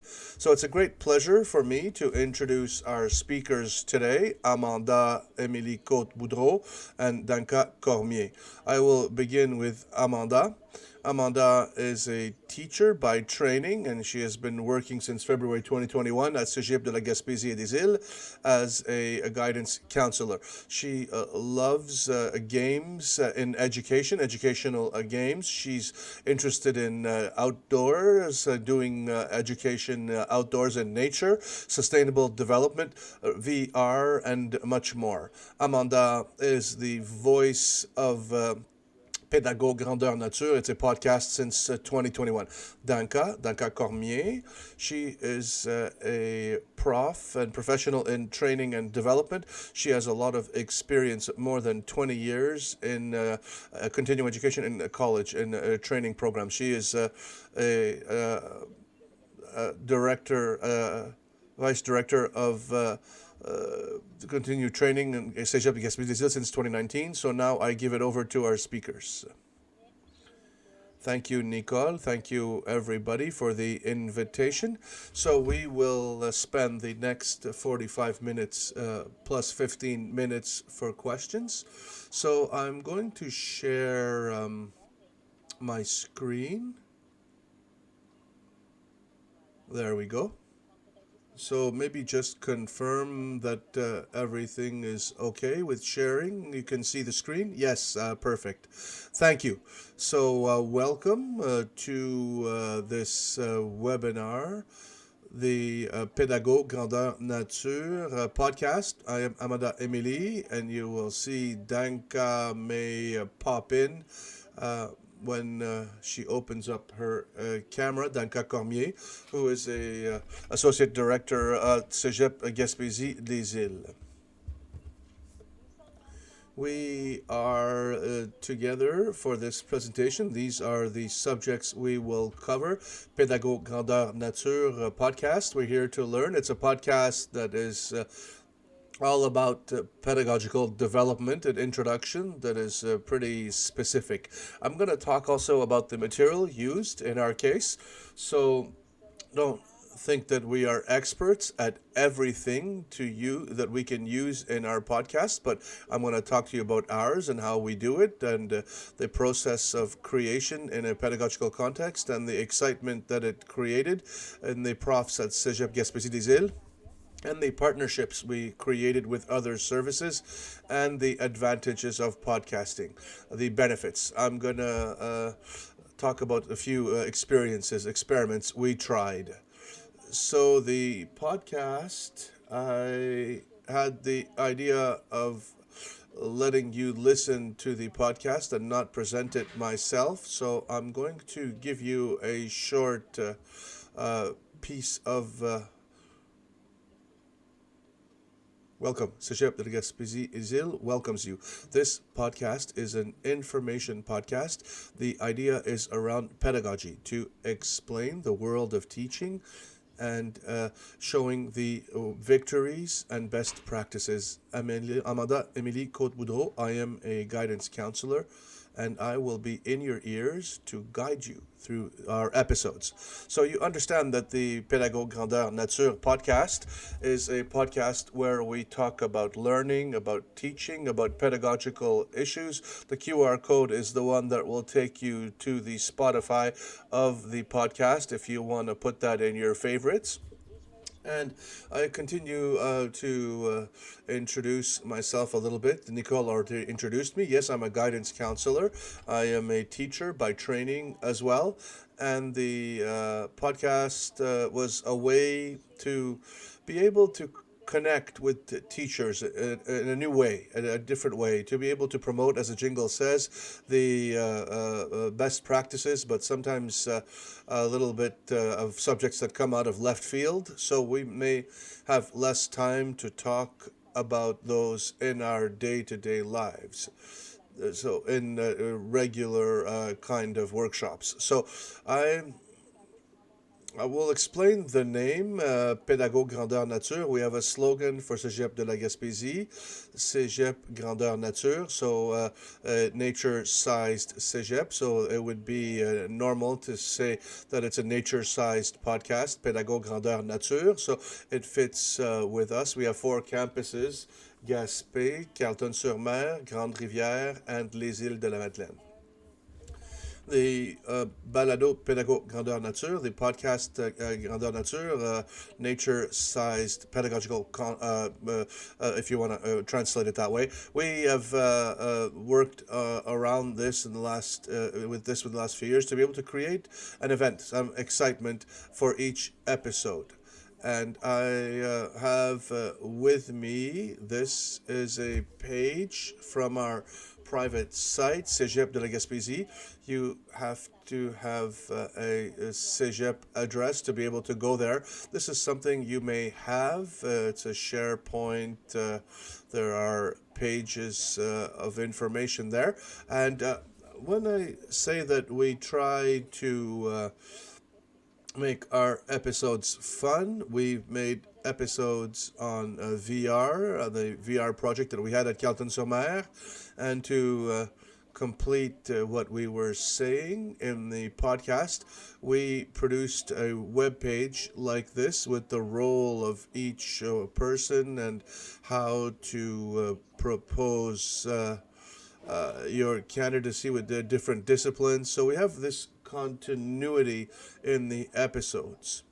So it's a great pleasure for me to introduce our speakers today, Amanda Émilie Côte-Boudreau and Danka Cormier. I will begin with Amanda. Amanda is a teacher by training, and she has been working since February 2021 at Cégep de la Gaspésie et des Îles as a guidance counselor. She loves games in education, educational games. She's interested in outdoors, doing education outdoors in nature, sustainable development, VR, and much more. Amanda is the voice of Pédago, grandeur, nature. It's a podcast since 2021. Danka Cormier. She is a prof and professional in training and development. She has a lot of experience, more than 20 years in continuing education in college and training programs. She is director, vice director of continued training in Cégep Gaspésie since 2019. So now I give it over to our speakers. Thank you, Nicole. Thank you, everybody, for the invitation. So we will spend the next 45 minutes plus 15 minutes for questions. So I'm going to share my screen. There we go. So maybe just confirm that everything is okay with sharing. You can see the screen? Yes, perfect. Thank you. So welcome to this webinar, the Pédago, grandeur, nature podcast. I am Amanda Émilie, and you will see Danka may pop in when she opens up her camera. Danka Cormier, who is a associate director at Cégep Gaspésie des Îles. We are together for this presentation. These are the subjects we will cover. Pédago, grandeur, nature podcast. We're here to learn. It's a podcast that is all about pedagogical development and introduction that is pretty specific. I'm going to talk also about the material used in our case. So don't think that we are experts at everything to you that we can use in our podcast, but I'm going to talk to you about ours and how we do it, and the process of creation in a pedagogical context, and the excitement that it created in the profs at Cégep Gaspésie des Îles, and the partnerships we created with other services, and the advantages of podcasting, the benefits. I'm going to talk about a few experiments we tried. So the podcast, I had the idea of letting you listen to the podcast and not present it myself. So I'm going to give you a short piece of welcome. Cégep de la Gaspésie des Îles welcomes you. This podcast is an information podcast. The idea is around pedagogy, to explain the world of teaching and showing the victories and best practices. Amanda Émilie Côte-Boudreau. I am a guidance counselor, and I will be in your ears to guide you through our episodes. So you understand that the Pédago, grandeur, nature podcast is a podcast where we talk about learning, about teaching, about pedagogical issues. The QR code is the one that will take you to the Spotify of the podcast if you want to put that in your favorites. And I continue to introduce myself a little bit. Nicole already introduced me. Yes, I'm a guidance counselor. I am a teacher by training as well. And the podcast was a way to be able to connect with teachers in a new way, in a different way, to be able to promote, as the jingle says, the best practices, but sometimes a little bit of subjects that come out of left field. So we may have less time to talk about those in our day-to-day lives. So in regular kind of workshops. So I I will explain the name, Pédago, grandeur, nature. We have a slogan for Cégep de la Gaspésie, Cégep, grandeur, nature. So, nature-sized Cégep. So it would be normal to say that it's a nature-sized podcast, Pédago, grandeur, nature. So it fits with us. We have 4 campuses, Gaspé, Carleton-sur-Mer, Grande-Rivière, and les Îles de la Madeleine. The balado Pédago Grandeur Nature, the podcast Grandeur Nature, nature-sized pedagogical, if you want to translate it that way. We have worked around this in the last with the last few years to be able to create an event, some excitement for each episode. And I have with me, this is a page from our private site, Cégep de la Gaspésie. You have to have a Cégep address to be able to go there. This is something you may have. It's a SharePoint. There are pages of information there. And when I say that we try to make our episodes fun, we've made episodes on VR, the VR project that we had at Carleton-sur-Mer, and to complete what we were saying in the podcast, we produced a web page like this with the role of each person and how to propose your candidacy with the different disciplines. So we have this continuity in the episodes.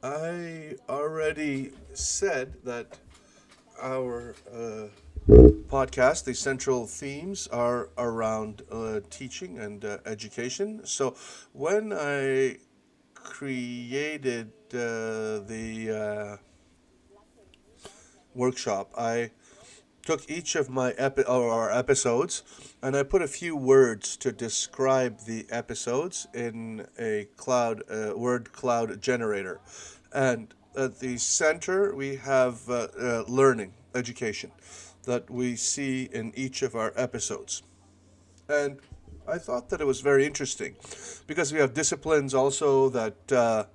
I already said that our podcast, the central themes are around teaching and education. So when I created the workshop, I took each of my our episodes and I put a few words to describe the episodes in a word cloud generator. And at the center, we have learning, education, that we see in each of our episodes. And I thought that it was very interesting because we have disciplines also that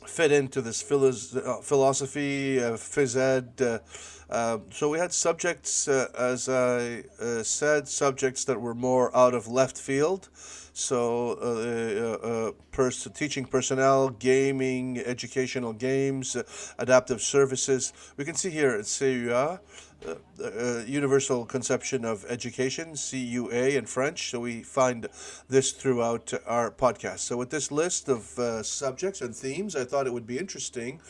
fit into this philosophy, phys ed. So we had subjects, as I said, subjects that were more out of left field. So teaching personnel, gaming, educational games, adaptive services. We can see here at CUA, Universal Conception of Education, CUA in French. So we find this throughout our podcast. So with this list of subjects and themes, I thought it would be interesting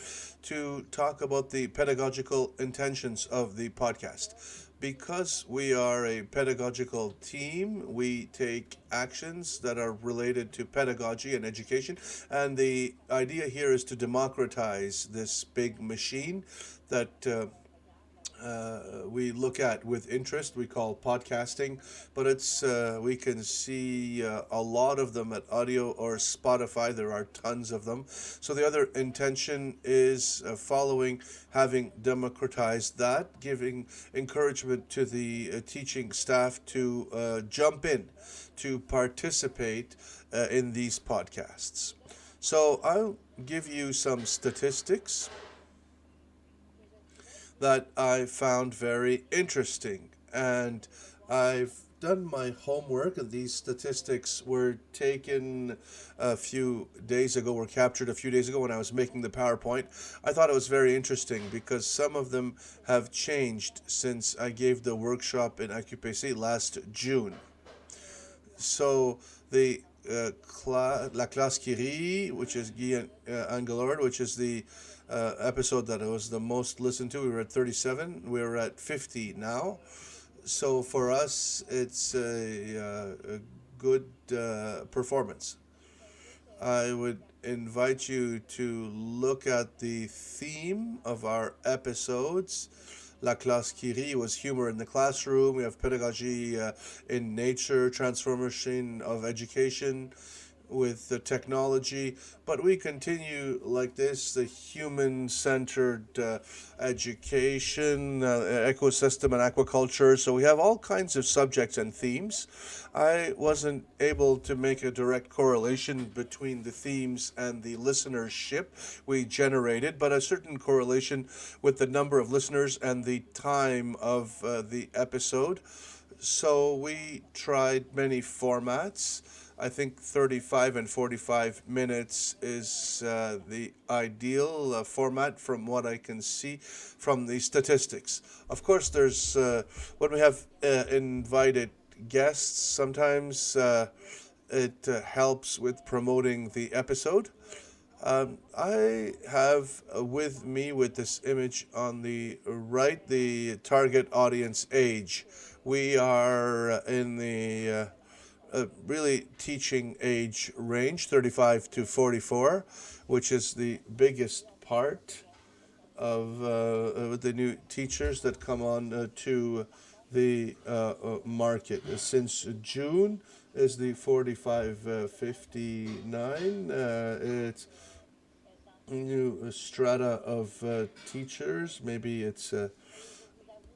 to talk about the pedagogical intentions of the podcast. Because we are a pedagogical team, we take actions that are related to pedagogy and education. And the idea here is to democratize this big machine that we look at with interest. We call podcasting, but it's we can see a lot of them at Audio or Spotify. There are tons of them. So the other intention is having democratized that, giving encouragement to the teaching staff to jump in, to participate in these podcasts. So I'll give you some statistics that I found very interesting. And I've done my homework, and these statistics were taken a few days ago, were captured a few days ago when I was making the PowerPoint. I thought it was very interesting because some of them have changed since I gave the workshop in Gaspésie last June. So the La Classe qui rit, which is Guy Angelord, which is the episode that was the most listened to. We were at 37. We're at 50 now. So for us, it's a good performance. I would invite you to look at the theme of our episodes. La Classe qui rit was humor in the classroom. We have pedagogy in nature, transformation of education. with the technology, but we continue like this, the human-centered education, ecosystem and aquaculture. So we have all kinds of subjects and themes. I wasn't able to make a direct correlation between the themes and the listenership we generated, but a certain correlation with the number of listeners and the time of the episode. So we tried many formats. I think 35 and 45 minutes is the ideal format from what I can see from the statistics. Of course, there's when we have invited guests, sometimes it helps with promoting the episode. I have with me with this image on the right the target audience age. We are in the really teaching age range, 35 to 44, which is the biggest part of the new teachers that come on to the market. Since June is the 45-59. It's new strata of teachers. Maybe it's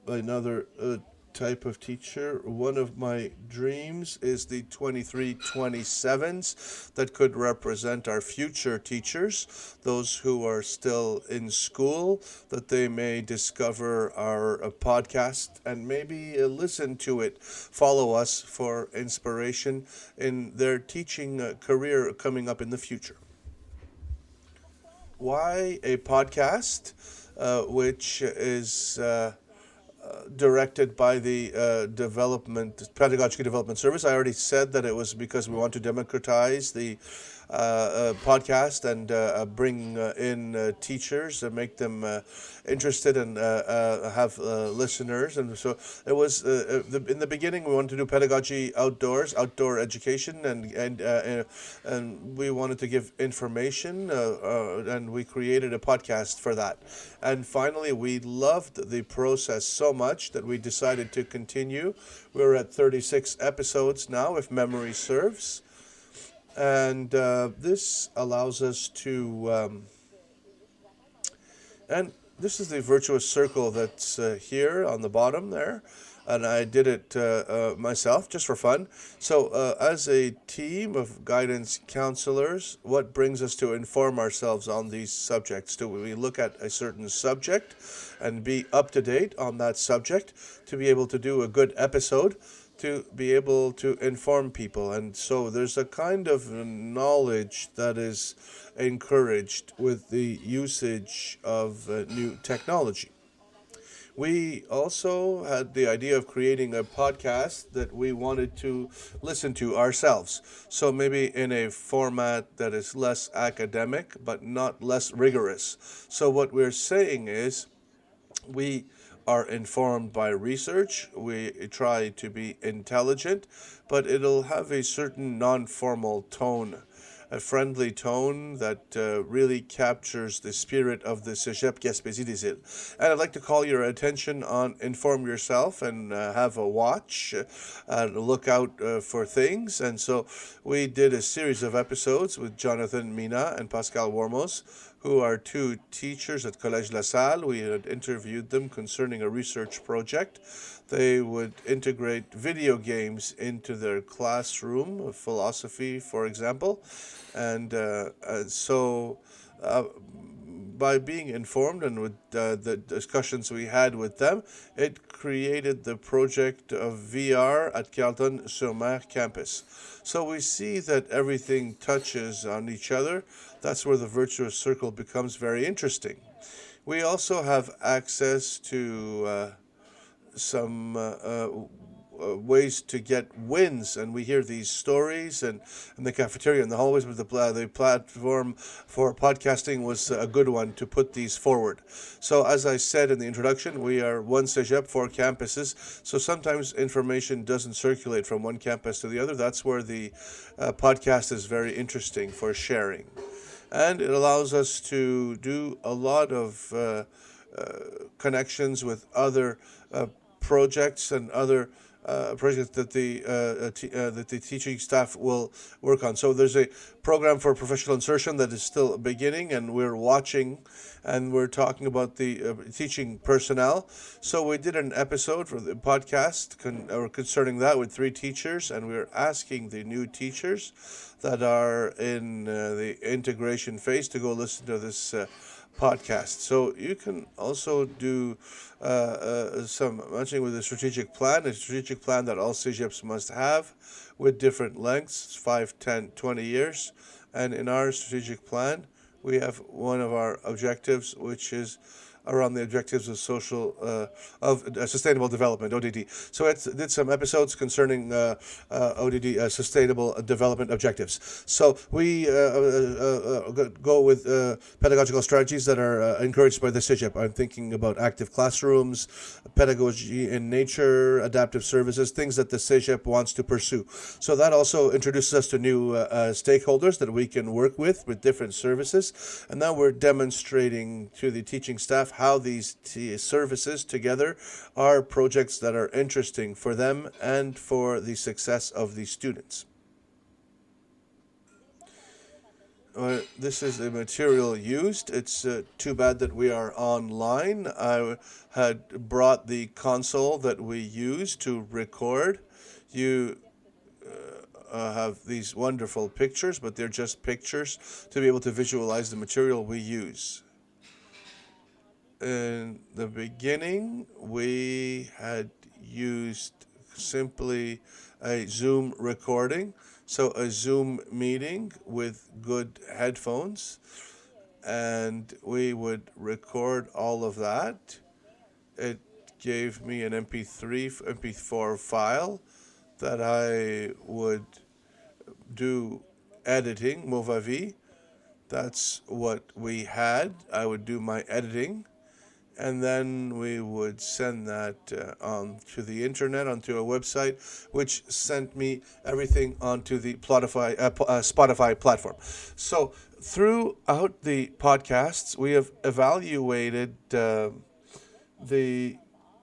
another type of teacher. One of my dreams is the 23-27s that could represent our future teachers, those who are still in school, that they may discover our podcast and maybe listen to it, follow us for inspiration in their teaching career coming up in the future. Why a podcast, which is directed by the Pedagogical Development Service? I already said that it was because we want to democratize the podcast and bring in teachers and make them interested and have listeners. And so it was in the beginning we wanted to do pedagogy outdoors, outdoor education, and we wanted to give information, and we created a podcast for that. And finally, we loved the process so much that we decided to continue. We're at 36 episodes now, if memory serves. And this allows us to, and this is the virtuous circle that's here on the bottom there, and I did it myself just for fun. So as a team of guidance counselors, what brings us to inform ourselves on these subjects? Do we look at a certain subject and be up to date on that subject to be able to do a good episode, to be able to inform people? And so there's a kind of knowledge that is encouraged with the usage of new technology. We also had the idea of creating a podcast that we wanted to listen to ourselves. So maybe in a format that is less academic, but not less rigorous. So what we're saying is we are informed by research. We try to be intelligent, but it'll have a certain non-formal tone, a friendly tone that really captures the spirit of the Cégep Gaspésie des Îles. And I'd like to call your attention on inform yourself and have a watch and look out for things. And so we did a series of episodes with Jonathan Mina and Pascal Warmos, who are two teachers at Collège La Salle. We had interviewed them concerning a research project. They would integrate video games into their classroom, philosophy, for example. And so by being informed and with the discussions we had with them, it created the project of VR at Carleton-sur-Mer campus. So we see that everything touches on each other. That's where the virtuous circle becomes very interesting. We also have access to some ways to get wins, and we hear these stories and in the cafeteria and the hallways. But the platform for podcasting was a good one to put these forward. So as I said in the introduction, we are one Cégep, 4 campuses, so sometimes information doesn't circulate from one campus to the other. That's where the podcast is very interesting for sharing, and it allows us to do a lot of connections with other projects and other project that the teaching staff will work on. So there's a program for professional insertion that is still beginning, and we're watching, and we're talking about the teaching personnel. So we did an episode for the podcast concerning that with 3 teachers, and we're asking the new teachers that are in the integration phase to go listen to this podcast. So you can also do some matching with a strategic plan that all Cegeps must have with different lengths, 5, 10, 20 years. And in our strategic plan, we have one of our objectives, which is around the objectives of sustainable development, ODD. So I did some episodes concerning ODD, sustainable development objectives. So we go with pedagogical strategies that are encouraged by the Cégep. I'm thinking about active classrooms, pedagogy in nature, adaptive services, things that the Cégep wants to pursue. So that also introduces us to new stakeholders that we can work with different services. And now we're demonstrating to the teaching staff how these services together are projects that are interesting for them and for the success of the students. This is the material used. It's too bad that we are online. I had brought the console that we use to record. You have these wonderful pictures, but they're just pictures to be able to visualize the material we use. In the beginning, we had used simply a Zoom recording, so a Zoom meeting with good headphones, and we would record all of that. It gave me an MP4 file that I would do editing, Movavi. That's what we had. I would do my editing, and then we would send that onto the internet, onto a website, which sent me everything onto the Spotify platform. So throughout the podcasts, we have evaluated the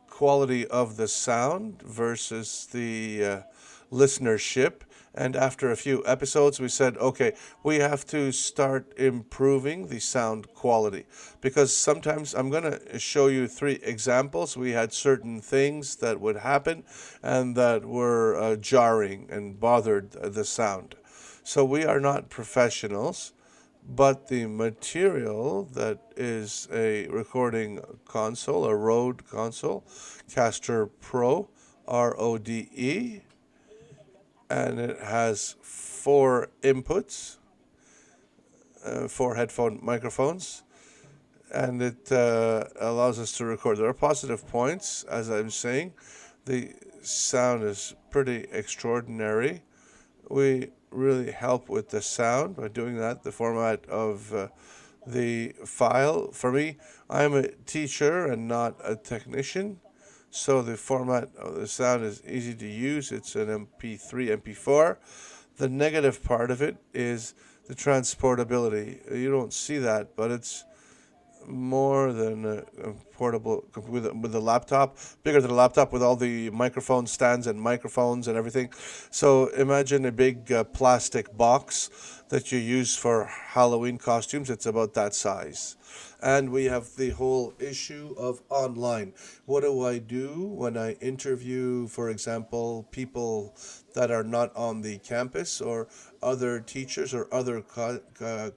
quality of the sound versus the listenership. And after a few episodes, we said, okay, we have to start improving the sound quality. Because sometimes I'm going to show you 3 examples. We had certain things that would happen and that were jarring and bothered the sound. So we are not professionals, but the material that is a recording console, a Rode console, Caster Pro, RODE, and it has 4 inputs, 4 headphone microphones, and it allows us to record. There are positive points, as I'm saying. The sound is pretty extraordinary. We really help with the sound by doing that, the format of the file. For me, I'm a teacher and not a technician. So the format of the sound is easy to use. It's an MP3, MP4. The negative part of it is the transportability. You don't see that, but it's more than a portable with a laptop, bigger than a laptop with all the microphone stands and microphones and everything. So imagine a big plastic box that you use for Halloween costumes. It's about that size. And we have the whole issue of online. What do I do when I interview, for example, people that are not on the campus, or other teachers or other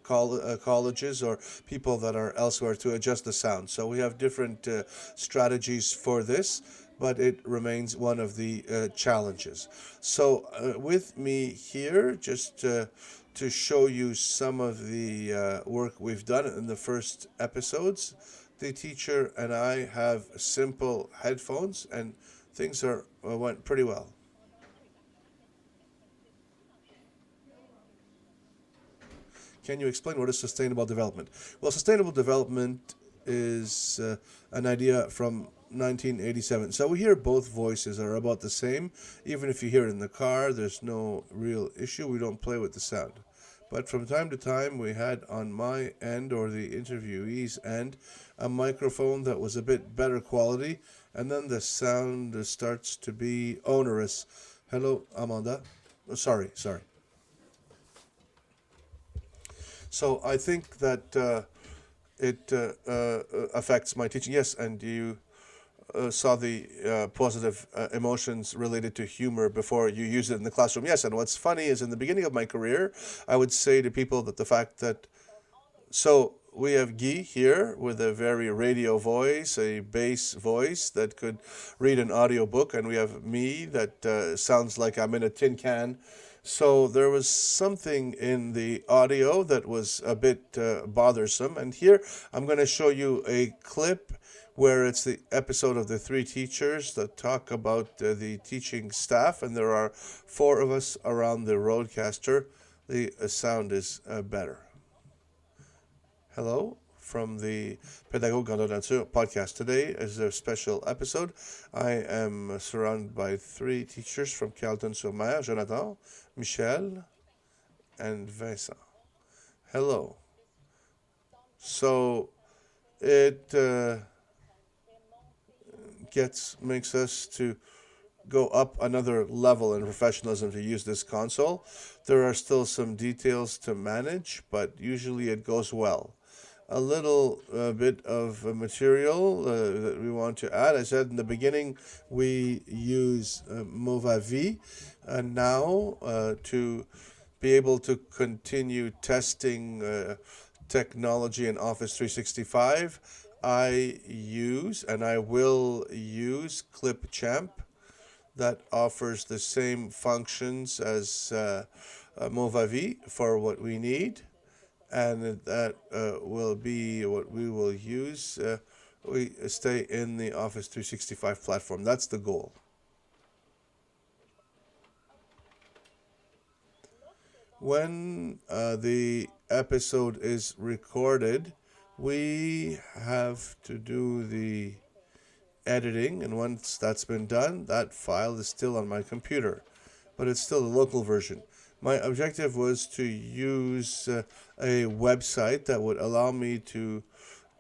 colleges or people that are elsewhere, to adjust the sound? So we have different strategies for this, but it remains one of the challenges. So with me here, just to show you some of the work we've done in the first episodes. The teacher and I have simple headphones, and things went pretty well. Can you explain what is sustainable development? Well, sustainable development is an idea from 1987. So we hear both voices are about the same. Even if you hear it in the car, there's no real issue. We don't play with the sound. But from time to time, we had on my end or the interviewee's end a microphone that was a bit better quality, and then the sound starts to be onerous. Hello, Amanda. Oh, sorry. So I think that it affects my teaching. Yes, and you saw the positive emotions related to humor before you use it in the classroom. Yes, and what's funny is in the beginning of my career, I would say to people that the fact that so we have Guy here with a very radio voice, a bass voice that could read an audiobook, and we have me that sounds like I'm in a tin can. So there was something in the audio that was a bit bothersome. And here I'm going to show you a clip where it's the episode of the three teachers that talk about the teaching staff, and there are four of us around the roadcaster. The sound is better. Hello from the Pédago, grandeur podcast. Today is a special episode. I am surrounded by three teachers from Carleton-sur-Mer, Jonathan, Michel, and Vincent. Hello. So it makes us to go up another level in professionalism to use this console. There are still some details to manage, but usually it goes well. A little bit of material that we want to add. I said in the beginning we use Movavi, and now to be able to continue testing technology in Office 365, I use and I will use Clipchamp that offers the same functions as Movavi for what we need, and that will be what we will use. We stay in the Office 365 platform. That's the goal. When the episode is recorded, we have to do the editing, and once that's been done, that file is still on my computer, but it's still a local version. My objective was to use a website that would allow me to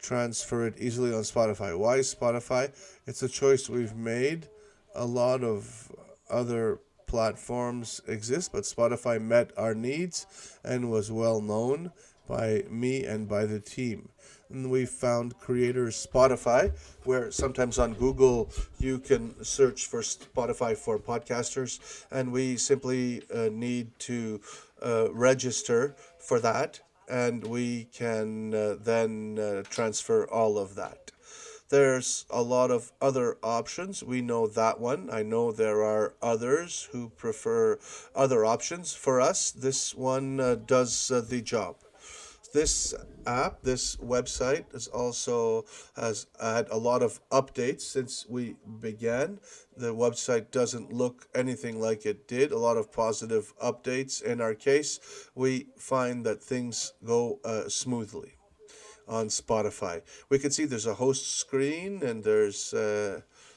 transfer it easily on Spotify. Why Spotify? It's a choice we've made. A lot of other platforms exist, but Spotify met our needs and was well known by me and by the team. And we found Creators Spotify, where sometimes on Google you can search for Spotify for podcasters, and we simply need to register for that, and we can then transfer all of that. There's a lot of other options. We know that one. I know there are others who prefer other options. For us, this one does the job. This app, this website, has had a lot of updates since we began. The website doesn't look anything like it did. A lot of positive updates. In our case, we find that things go smoothly on Spotify. We can see there's a host screen, and there's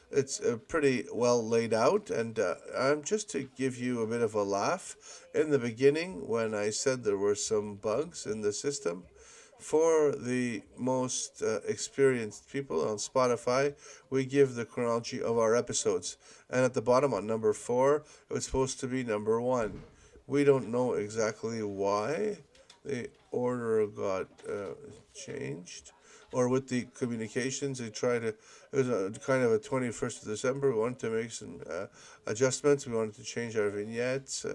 it's pretty well laid out. And I'm just to give you a bit of a laugh. In the beginning, when I said there were some bugs in the system, for the most experienced people on Spotify, we give the chronology of our episodes. And at the bottom on number 4, it was supposed to be number 1. We don't know exactly why the order got changed, or with the communications they tried to, it was a kind of a 21st of December. We wanted to make some adjustments. We wanted to change our vignettes,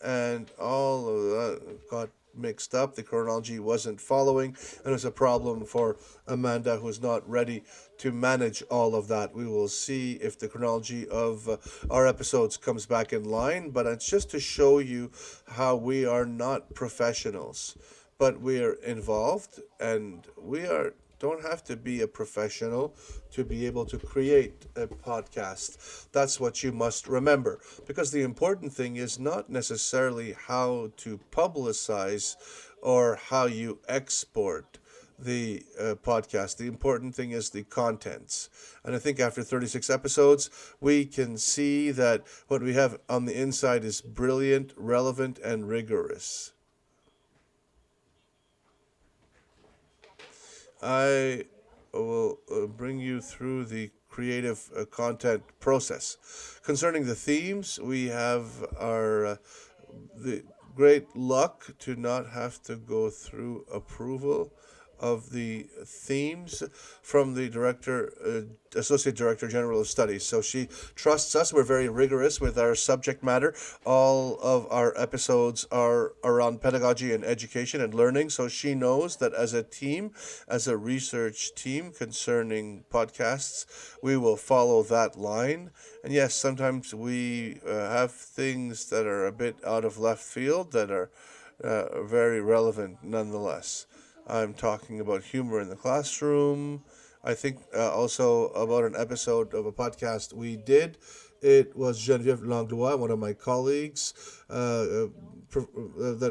and all of that got mixed up. The chronology wasn't following, and it was a problem for Amanda, who's not ready to manage all of that. We will see if the chronology of our episodes comes back in line, but it's just to show you how we are not professionals, but we are involved, and we don't have to be a professional to be able to create a podcast. That's what you must remember, because the important thing is not necessarily how to publicize or how you export the podcast. The important thing is the contents. And I think after 36 episodes, we can see that what we have on the inside is brilliant, relevant, and rigorous. I will bring you through the creative content process. Concerning the themes, we have our the great luck to not have to go through approval of the themes from the associate director general of studies. So she trusts us. We're very rigorous with our subject matter. All of our episodes are around pedagogy and education and learning. So she knows that as a team, as a research team concerning podcasts, we will follow that line. And yes, sometimes we have things that are a bit out of left field that are very relevant nonetheless. I'm talking about humor in the classroom. I think also about an episode of a podcast we did. It was Geneviève Langlois, one of my colleagues, that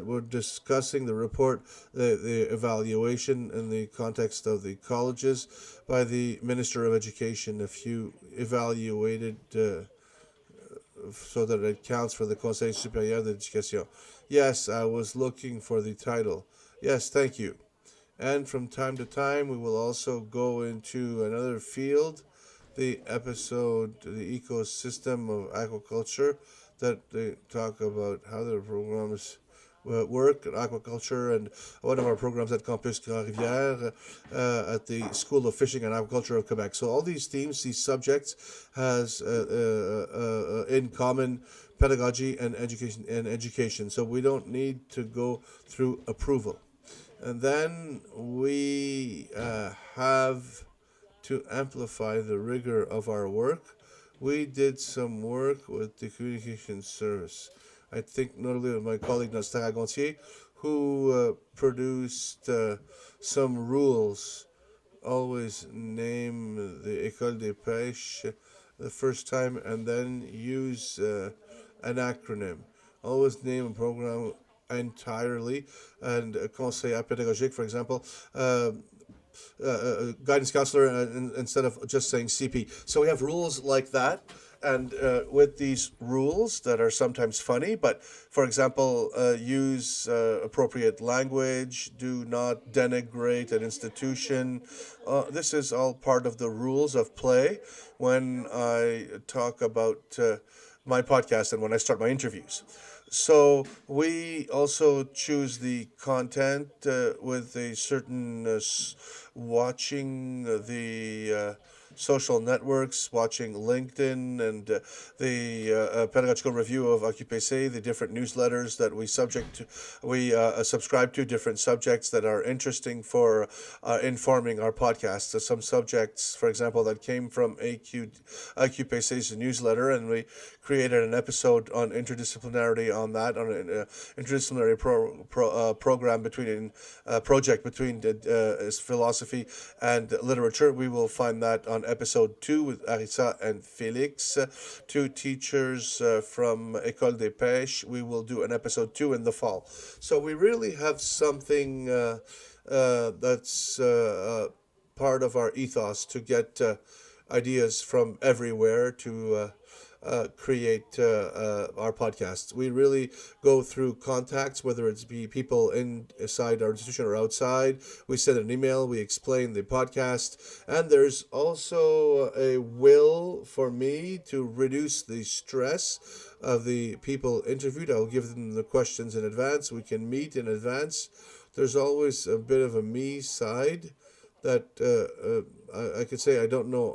were discussing the report, the evaluation in the context of the colleges by the Minister of Education. If you evaluated so that it counts for the Conseil supérieur d'éducation. Yes, I was looking for the title. Yes, thank you. And from time to time, we will also go into another field, the episode, the ecosystem of aquaculture, that they talk about how the programs work in aquaculture, and one of our programs at Campus Grand-Rivière at the School of Fishing and Aquaculture of Quebec. So all these themes, these subjects has in common pedagogy and education. So we don't need to go through approval. And then we have to amplify the rigor of our work. We did some work with the communication service. I think notably with my colleague Nostra Gontier, who produced some rules. Always name the École des Pêches the first time and then use an acronym. Always name a program entirely, and conseiller pédagogique, for example, guidance counselor, instead of just saying CP. So we have rules like that, and with these rules that are sometimes funny, but for example, use appropriate language, do not denigrate an institution. This is all part of the rules of play when I talk about my podcast and when I start my interviews. So we also choose the content with a certain watching the social networks, watching LinkedIn and the pedagogical review of Occupésie, the different newsletters that we subscribe to, different subjects that are interesting for informing our podcast. So some subjects, for example, that came from Occupésie's newsletter, and we created an episode on interdisciplinarity on that, on an interdisciplinary program between project between philosophy and literature. We will find that on episode 2 with Arissa and Felix, two teachers from École des Pêches. We will do an episode 2 in the fall. So we really have something that's part of our ethos to get ideas from everywhere to create our podcasts. We really go through contacts, whether it's be people inside our institution or outside. We send an email, we explain the podcast, and there's also a will for me to reduce the stress of the people interviewed. I'll give them the questions in advance. We can meet in advance. There's always a bit of a me side that I could say I don't know.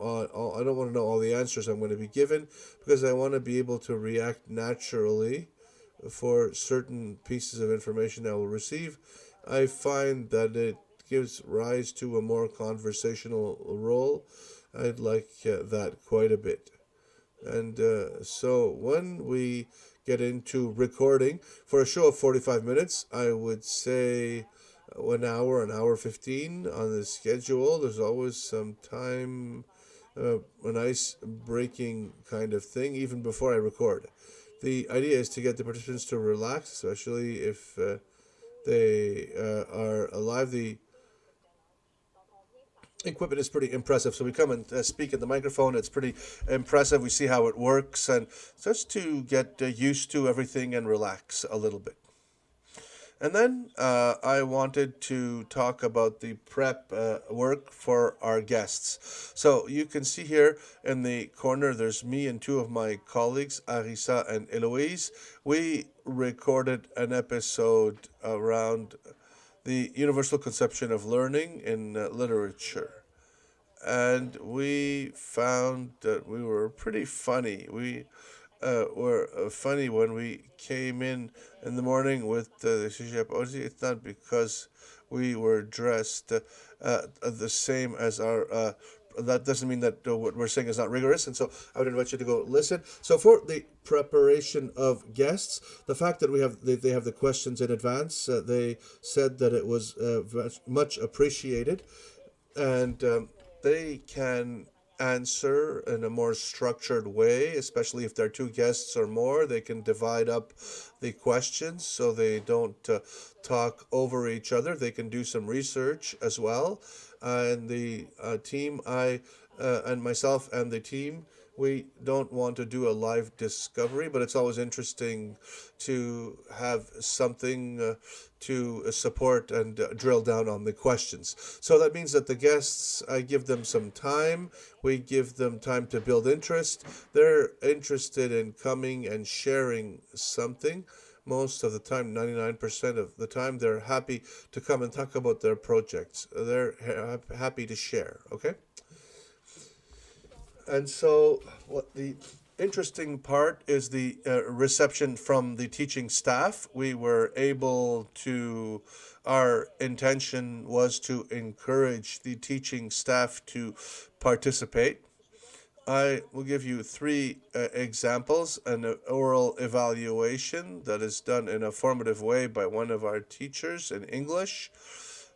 I don't want to know all the answers I'm going to be given, because I want to be able to react naturally for certain pieces of information I will receive. I find that it gives rise to a more conversational role. I'd like that quite a bit. And so when we get into recording for a show of 45 minutes, I would say an hour 15 on the schedule. There's always some time, an ice breaking kind of thing, even before I record. The idea is to get the participants to relax, especially if they are alive. The equipment is pretty impressive, so we come and speak at the microphone. It's pretty impressive. We see how it works, and just to get used to everything and relax a little bit. And then I wanted to talk about the prep work for our guests. So you can see here in the corner, there's me and two of my colleagues, Arisa and Eloise. We recorded an episode around the universal conception of learning in literature. And we found that we were pretty funny. We were funny when we came in the morning with the Cégep. Obviously, it's not because we were dressed the same as our. That doesn't mean that what we're saying is not rigorous, and so I would invite you to go listen. So for the preparation of guests, the fact that they have the questions in advance, they said that it was much appreciated, and they can answer in a more structured way, especially if there are two guests or more. They can divide up the questions so they don't talk over each other. They can do some research as well. And the team, and myself and the team, we don't want to do a live discovery, but it's always interesting to have something to support and drill down on the questions. So that means that the guests, I give them some time. We give them time to build interest. They're interested in coming and sharing something. Most of the time, 99% of the time, they're happy to come and talk about their projects. They're happy to share, okay? And so what the interesting part is the reception from the teaching staff. We were able to, our intention was to encourage the teaching staff to participate. I will give you three examples. An oral evaluation that is done in a formative way by one of our teachers in English.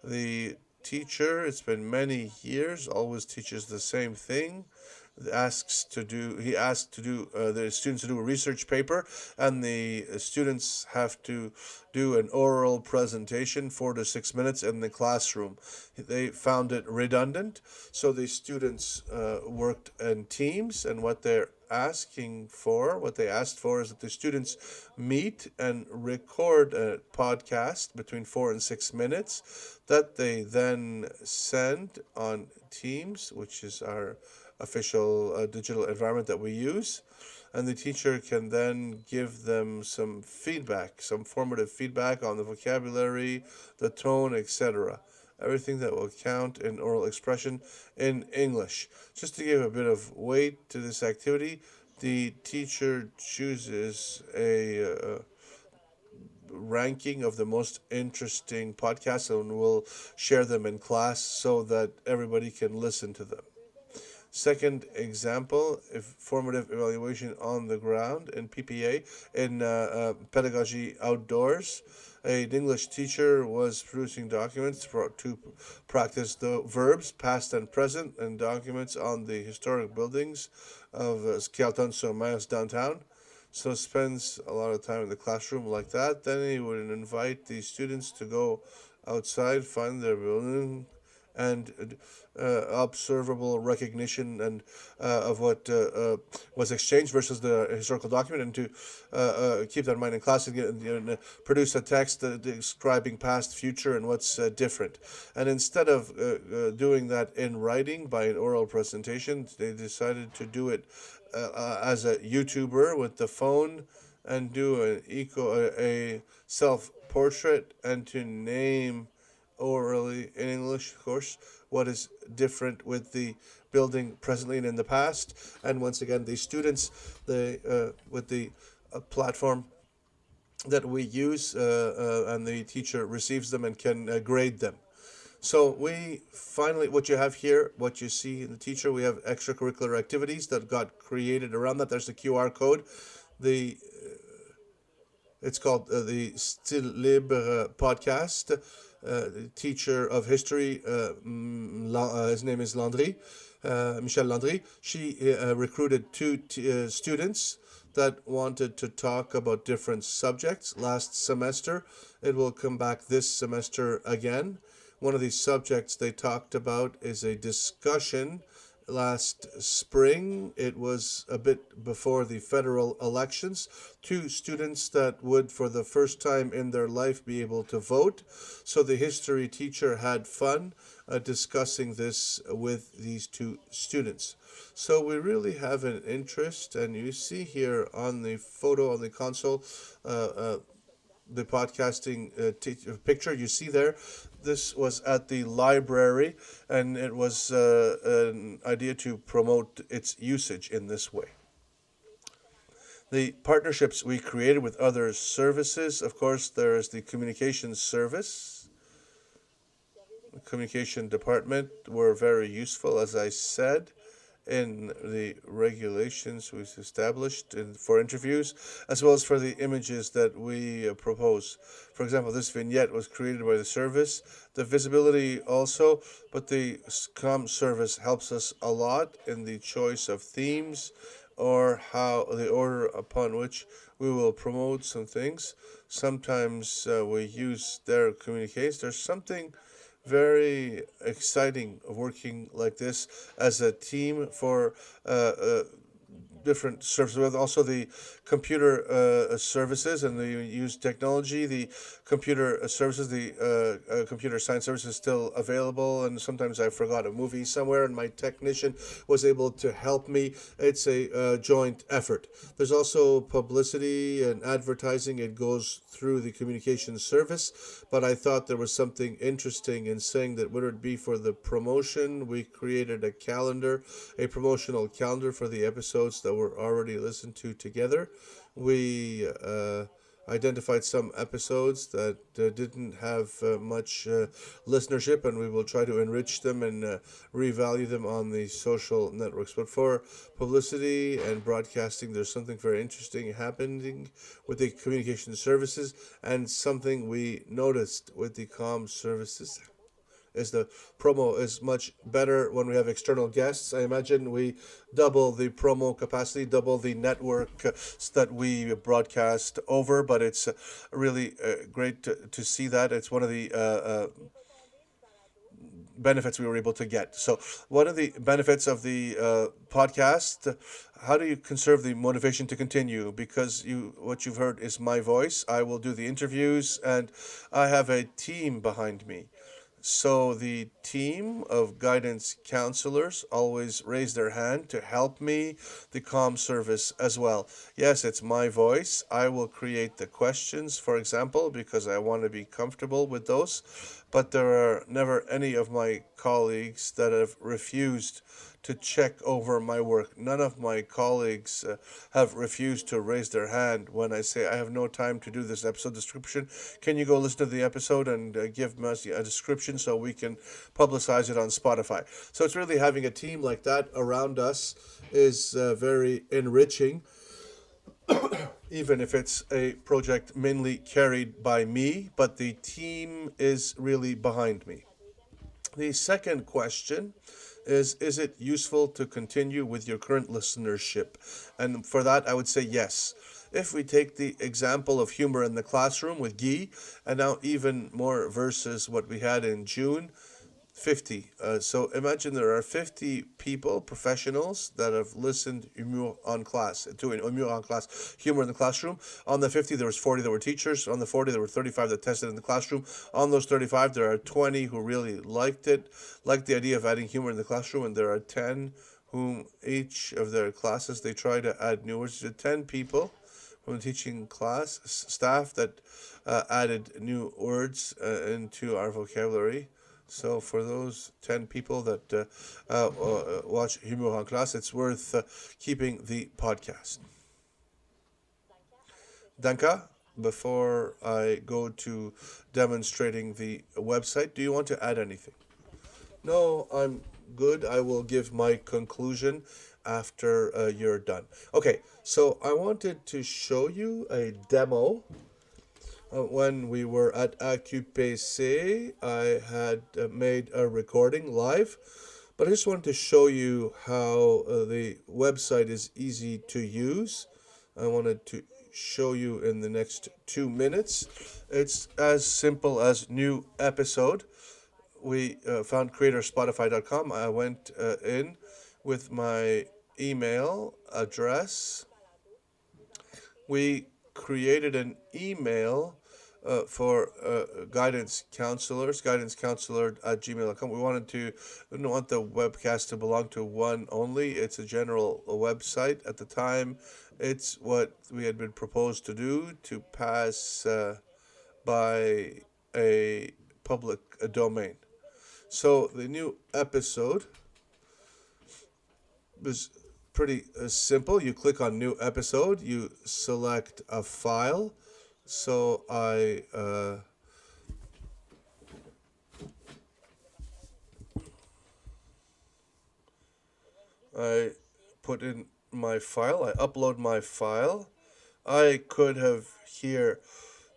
The teacher, it's been many years, always teaches the same thing. He asked to do the students to do a research paper, and the students have to do an oral presentation 4 to 6 minutes in the classroom. They found it redundant, so the students worked in teams, and what they asked for is that the students meet and record a podcast between 4 and 6 minutes that they then send on Teams, which is our official digital environment that we use, and the teacher can then give them some feedback, some formative feedback on the vocabulary, the tone, etc. Everything that will count in oral expression in English. Just to give a bit of weight to this activity, the teacher chooses a ranking of the most interesting podcasts and will share them in class so that everybody can listen to them. Second example, formative evaluation on the ground in PPA, in pedagogy outdoors. An English teacher was producing documents to practice the verbs, past and present, and documents on the historic buildings of Skelton-sur-Mer downtown. So spends a lot of time in the classroom like that. Then he would invite the students to go outside, find their building, and observable recognition and of what was exchanged versus the historical document, and to keep that in mind in class and produce a text describing past, future, and what's different. And instead of doing that in writing by an oral presentation, they decided to do it as a YouTuber with the phone and do a self-portrait and to name orally in English, of course, what is different with the building presently and in the past. And once again, the students, with the platform that we use, and the teacher receives them and can grade them. So we finally, what you have here, what you see in the teacher, we have extracurricular activities that got created around that. There's the QR code. It's called the Style Libre podcast. Teacher of history, his name is Landry, Michel Landry. She recruited two students that wanted to talk about different subjects last semester. It will come back this semester again. One of these subjects they talked about is a discussion last spring. It was a bit before the federal elections. Two students that would, for the first time in their life, be able to vote. So the history teacher had fun discussing this with these two students. So we really have an interest, and you see here on the photo on the console, the podcasting picture you see there. This was at the library, and it was an idea to promote its usage in this way. The partnerships we created with other services, of course, there is the communication service. The communication department were very useful, as I said, in the regulations we've established for interviews, as well as for the images that we propose. For example, this vignette was created by the service, the visibility also, but the comm service helps us a lot in the choice of themes or how the order upon which we will promote some things. Sometimes we use their communiques. There's something very exciting working like this as a team for different services, with also the computer services, and they use technology. The computer services, the computer science service is still available, and sometimes I forgot a movie somewhere and my technician was able to help me. It's a joint effort. There's also publicity and advertising. It goes through the communication service, but I thought there was something interesting in saying that whether it be for the promotion, we created a calendar, a promotional calendar for the episodes that were already listened to together. We identified some episodes that didn't have much listenership, and we will try to enrich them and revalue them on the social networks. But for publicity and broadcasting, there's something very interesting happening with the communication services, and something we noticed with the comm services is the promo is much better when we have external guests. I imagine we double the promo capacity, double the network that we broadcast over, but it's really great to see that. It's one of the benefits we were able to get. So one of the benefits of the podcast, how do you conserve the motivation to continue? Because what you've heard is my voice. I will do the interviews, and I have a team behind me. So the team of guidance counselors always raise their hand to help me, the comm service as well. Yes, it's my voice. I will create the questions, for example, because I want to be comfortable with those. But there are never any of my colleagues that have refused to check over my work. None of my colleagues have refused to raise their hand when I say, I have no time to do this episode description. Can you go listen to the episode and give me a description so we can publicize it on Spotify? So it's really having a team like that around us is very enriching, even if it's a project mainly carried by me, but the team is really behind me. The second question is it useful to continue with your current listenership? And for that, I would say yes. If we take the example of humor in the classroom with Guy, and now even more versus what we had in June, 50. So imagine there are 50 people, professionals, that have listened humour en classe, to an humour en classe, humor in the classroom. On the 50, there was 40 that were teachers. On the 40, there were 35 that tested in the classroom. On those 35, there are 20 who really liked it, liked the idea of adding humor in the classroom, and there are 10 whom each of their classes, they try to add new words. There are 10 people from the teaching class, staff, that added new words into our vocabulary. So for those 10 people that watch Humour en classe, it's worth keeping the podcast. Danka, before I go to demonstrating the website, do you want to add anything? No, I'm good. I will give my conclusion after you're done. Okay, so I wanted to show you a demo. When we were at AQPC, I had made a recording live, but I just wanted to show you how the website is easy to use. I wanted to show you in the next 2 minutes. It's as simple as new episode. We found creatorspotify.com. I went in. with my email address. We created an email for guidance counselors, guidancecounselor@gmail.com. We didn't want the webcast to belong to one only. It's a general website. At the time, it's what we had been proposed to do to pass by a public domain. So the new episode is pretty simple. You click on new episode, you select a file. So I put in my file, I upload my file. I could have here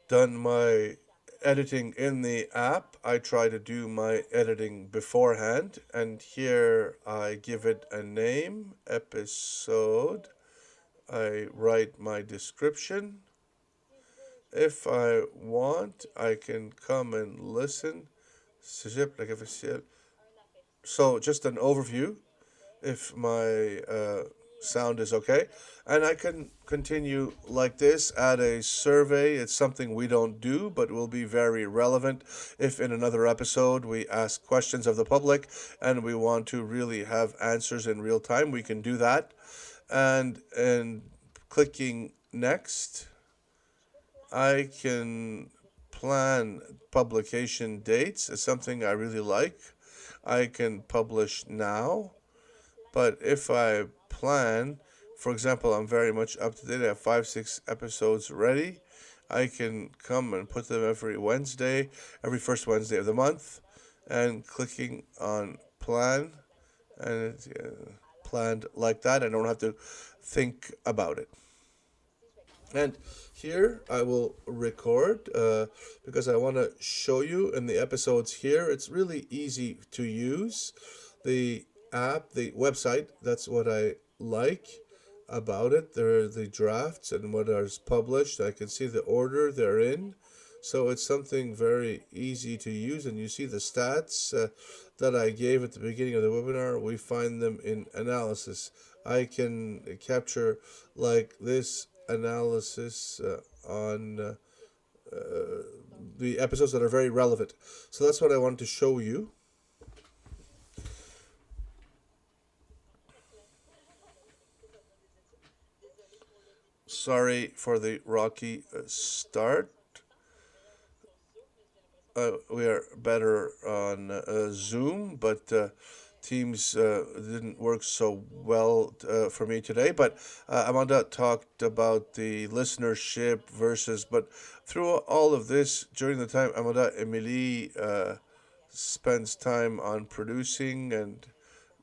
done my editing in the app. I try to do my editing beforehand, and here I give it a name, episode. I write my description. If I want, I can come and listen. Cégep, like officiel. So just an overview, if my sound is okay. And I can continue like this, add a survey. It's something we don't do, but will be very relevant if in another episode we ask questions of the public and we want to really have answers in real time. We can do that. And clicking next, I can plan publication dates. It's something I really like. I can publish now, but if I plan, for example, I'm very much up to date. I have 5, 6 episodes ready. I can come and put them every Wednesday, every first Wednesday of the month, and clicking on plan, and it's planned like that. I don't have to think about it. And here I will record because I want to show you in the episodes here. It's really easy to use. The app, the website, that's what I like about it. There are the drafts and what is published. I can see the order they're in. So it's something very easy to use. And you see the stats that I gave at the beginning of the webinar. We find them in analysis. I can capture like this analysis on the episodes that are very relevant. So that's what I wanted to show you. Sorry for the rocky start. We are better on Zoom, but Teams didn't work so well for me today. But Amanda talked about the listenership versus, but through all of this, during the time, Amanda Emily spends time on producing and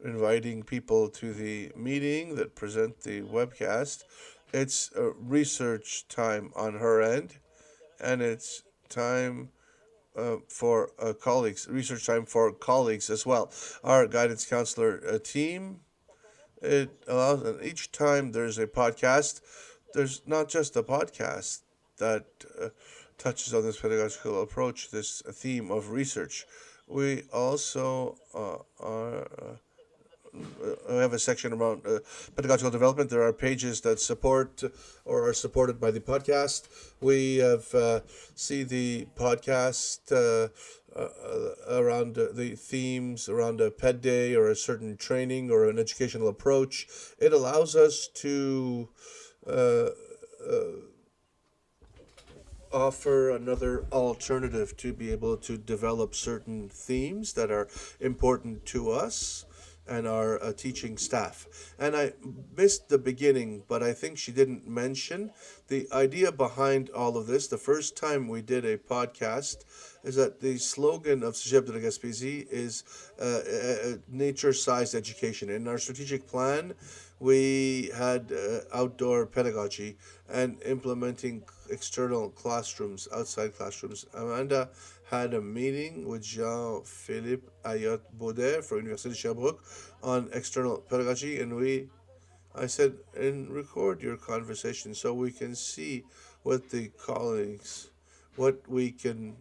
inviting people to the meeting that present the webcast. It's research time on her end, and it's time for colleagues, research time for colleagues as well. Our guidance counselor team, it allows, and each time there's a podcast, there's not just a podcast that touches on this pedagogical approach, this theme of research. We also have a section around pedagogical development. There are pages that support or are supported by the podcast. We have see the podcast around the themes around a ped day or a certain training or an educational approach. It allows us to offer another alternative to be able to develop certain themes that are important to us and our teaching staff. And I missed the beginning, but I think she didn't mention the idea behind all of this. The first time we did a podcast is that the slogan of Cégep de la Gaspésie is nature-sized education. In our strategic plan, we had outdoor pedagogy and implementing external classrooms, outside classrooms. Amanda had a meeting with Jean-Philippe Ayot-Baudet for Université de Sherbrooke on external pedagogy, and I said, and record your conversation so we can see what the colleagues, what we can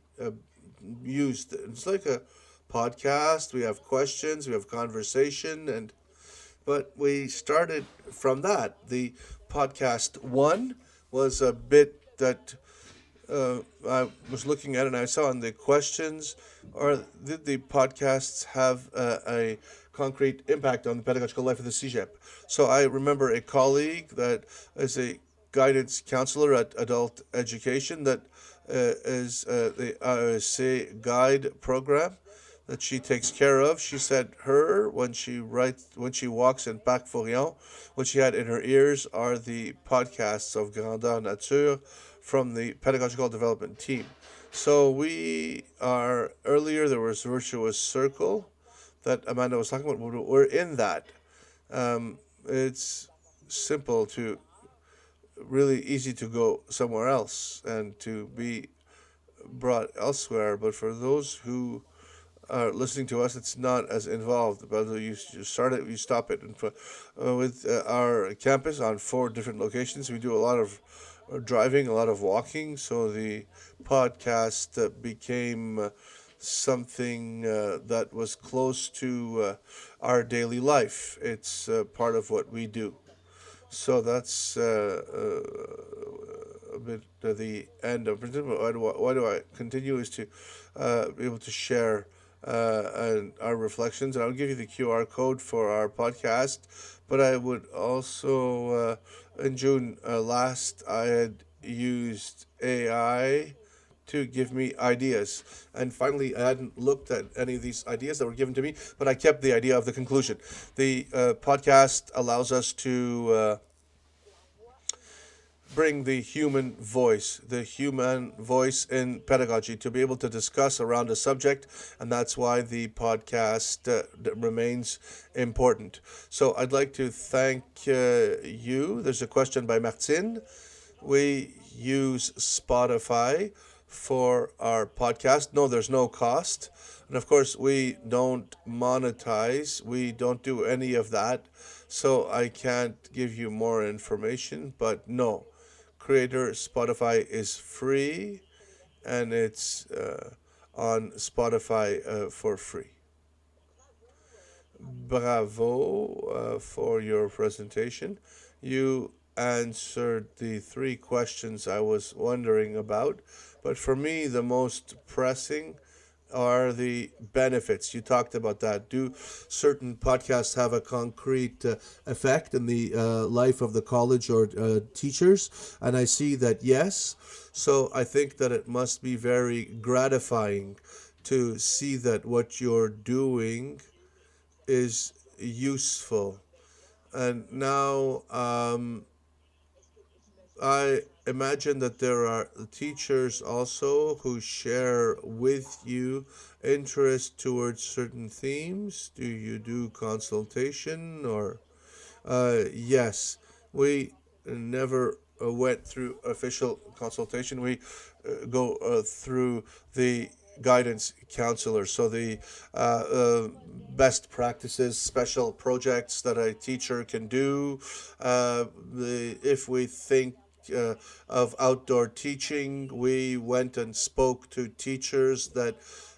use. It's like a podcast. We have questions, we have conversation, But we started from that. The podcast one was a bit that I was looking at, and I saw in the questions, or did the podcasts have a concrete impact on the pedagogical life of the Cégep? So I remember a colleague that is a guidance counselor at adult education that is the AEC guide program that she takes care of. She said when she walks in Parc Forillon, what she had in her ears are the podcasts of Grandeur Nature from the pedagogical development team. So earlier there was Virtuous Circle that Amanda was talking about. We're in that. It's simple to really easy to go somewhere else and to be brought elsewhere. But for those who are listening to us, it's not as involved. But you start it, you stop it. And with our campus on 4 different locations, we do a lot of driving, a lot of walking. So the podcast became something that was close to our daily life. It's part of what we do. So that's a bit the end of it. Why do I continue is to be able to share our reflections. And I'll give you the QR code for our podcast. But I would also, in June last, I had used AI to give me ideas. And finally, I hadn't looked at any of these ideas that were given to me, but I kept the idea of the conclusion. The podcast allows us to bring the human voice in pedagogy, to be able to discuss around a subject, and that's why the podcast remains important. So I'd like to thank you. There's a question by Martine. We use Spotify for our podcast. No, there's no cost. And of course, we don't monetize. We don't do any of that. So I can't give you more information, but no. Creator Spotify is free, and it's on Spotify for free. Bravo for your presentation. You answered the 3 questions I was wondering about, but for me, the most pressing are the benefits. You talked about that. Do certain podcasts have a concrete effect in the life of the college or teachers? And I see that yes. So I think that it must be very gratifying to see that what you're doing is useful. And now I imagine that there are teachers also who share with you interest towards certain themes. Do you do consultation or? Yes, we never went through official consultation. We go through the guidance counselor. So the best practices, special projects that a teacher can do. If we think of outdoor teaching, we went and spoke to teachers that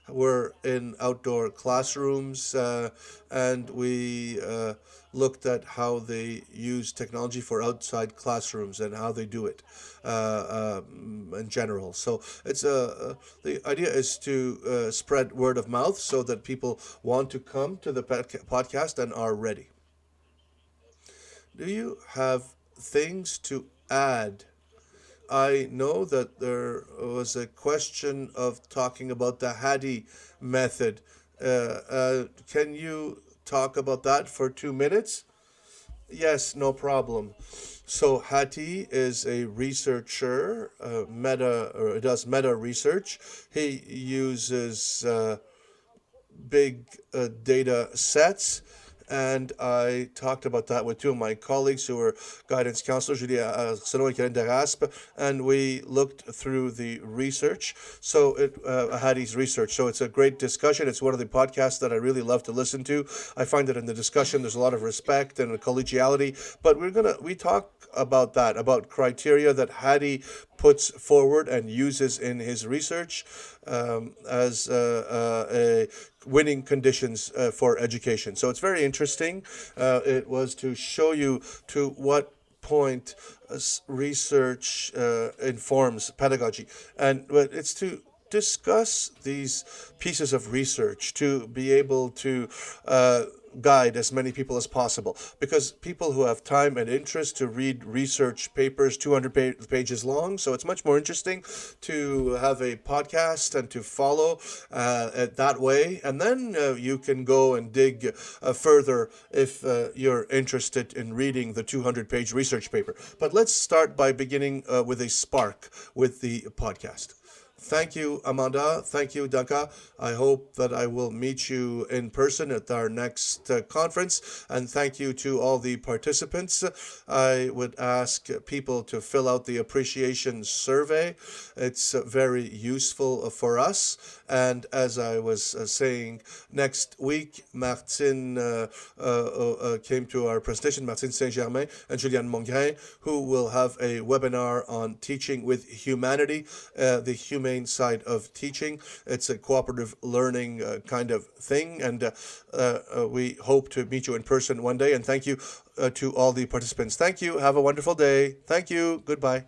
were in outdoor classrooms, and we looked at how they use technology for outside classrooms and how they do it in general. So it's the idea is to spread word of mouth so that people want to come to the podcast and are ready. Do you have things to add? I know that there was a question of talking about the Hattie method. Can you talk about that for 2 minutes? Yes, no problem. So Hattie is a researcher, does meta research. He uses big data sets. And I talked about that with 2 of my colleagues who were guidance counselors, Julia Arsenault and Karen Deraspe, and we looked through the research. So Hattie's research. So it's a great discussion. It's one of the podcasts that I really love to listen to. I find that in the discussion there's a lot of respect and collegiality. But we talk about that, about criteria that Hattie puts forward and uses in his research as a winning conditions for education. So it's very interesting. It was to show you to what point research informs pedagogy, and it's to discuss these pieces of research to be able to guide as many people as possible, because people who have time and interest to read research papers 200 pages long, so it's much more interesting to have a podcast and to follow it that way, and then you can go and dig further if you're interested in reading the 200-page research paper. But let's start by beginning with a spark with the podcast. Thank you, Amanda. Thank you, Duncan. I hope that I will meet you in person at our next conference. And thank you to all the participants. I would ask people to fill out the appreciation survey. It's very useful for us. And as I was saying, next week, Martine came to our presentation, Martine Saint-Germain and Juliane Mongrain, who will have a webinar on teaching with humanity, the humane side of teaching. It's a cooperative learning kind of thing, and we hope to meet you in person one day. And thank you to all the participants. Thank you. Have a wonderful day. Thank you. Goodbye.